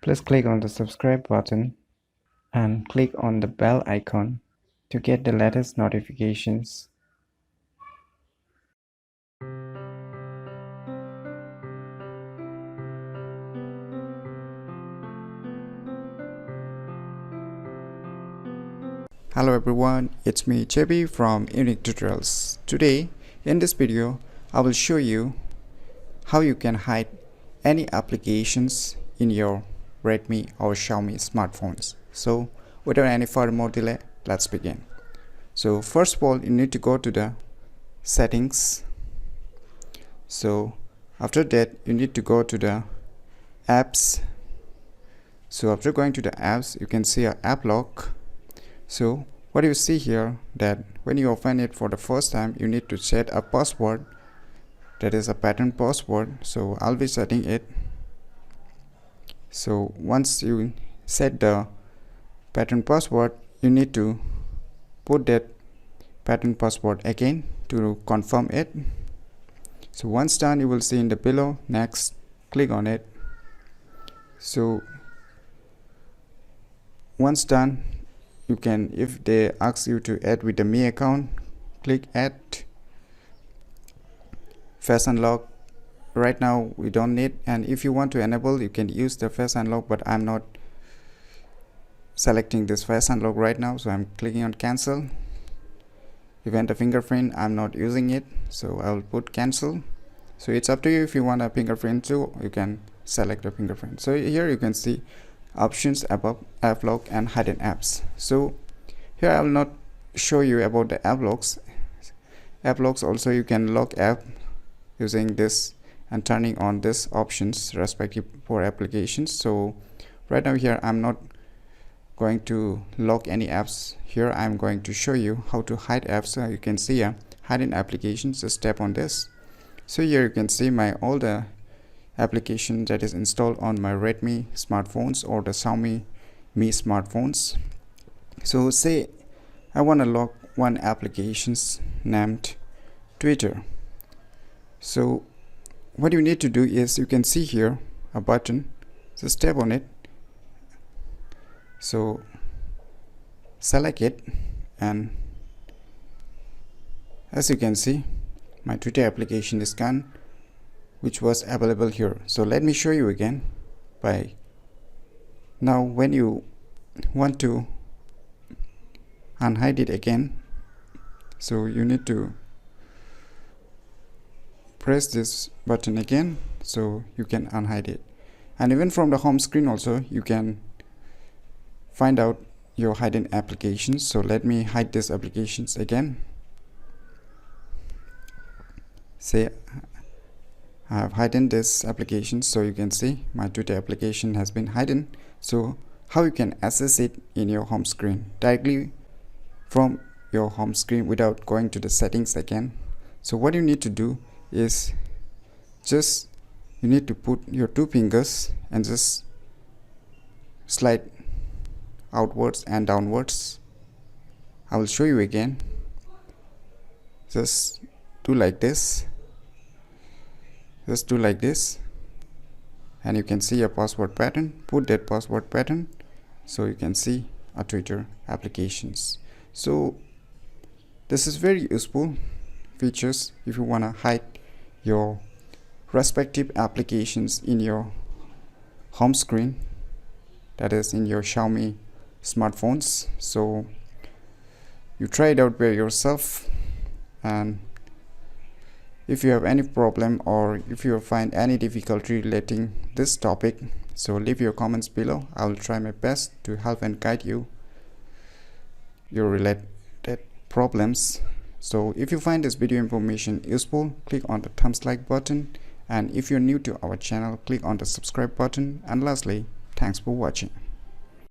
Please click on the subscribe button and click on the bell icon to get the latest notifications. Hello everyone, it's me JB from Unique Tutorials. Today in this video I will show you how you can hide any applications in your Redmi or Xiaomi smartphones. So without any further more delay, let's begin. So first of all, you need to go to the settings. So after that you need to go to the apps. So after going to the apps, you can see a app lock. So what you see here, that when you open it for the first time, you need to set a password, that is a pattern password. So I'll be setting it. So once you set the pattern password, you need to put that pattern password again to confirm it. So once done, you will see in the below, next, click on it. So once done, you can, if they ask you to add with the Mi account, click add. Face unlock, right now we don't need, and if you want to enable, you can use the face unlock, but I'm not selecting this face unlock right now, so I'm clicking on cancel. Event a fingerprint, I'm not using it, so I'll put cancel. So it's up to you. If you want a fingerprint too, you can select a fingerprint. So here you can see options above, app lock and hidden apps. So here I will not show you about the app locks. App locks also, you can lock app using this and turning on this options respective for applications. So right now here I'm not going to lock any apps. Here I'm going to show you how to hide apps. So you can see hidden applications. Just tap on this. So here you can see my all the application that is installed on my Redmi smartphones or the Xiaomi Mi smartphones. So say I want to lock one applications named Twitter. So what you need to do is, you can see here a button, just tap on it. So select it, and as you can see, my Twitter application is gone, which was available here. So let me show you again. By now, when you want to unhide it again, so you need to press this button again, so you can unhide it. And even from the home screen also, you can find out your hidden applications. So let me hide these applications again. Say I have hidden this application, so you can see my Twitter application has been hidden. So how you can access it in your home screen directly from your home screen without going to the settings again. So what you need to do is, just you need to put your two fingers and just slide outwards and downwards. I will show you again. Just do like this. Just do like this, and you can see a password pattern. Put that password pattern, so you can see a Twitter applications. So this is very useful features if you want to hide your respective applications in your home screen, that is in your Xiaomi smartphones. So you try it out by yourself, and if you have any problem or if you find any difficulty relating this topic, so leave your comments below. I will try my best to help and guide you your related problems. So if you find this video information useful, click on the thumbs like button, and if you're new to our channel, click on the subscribe button. And lastly, thanks for watching.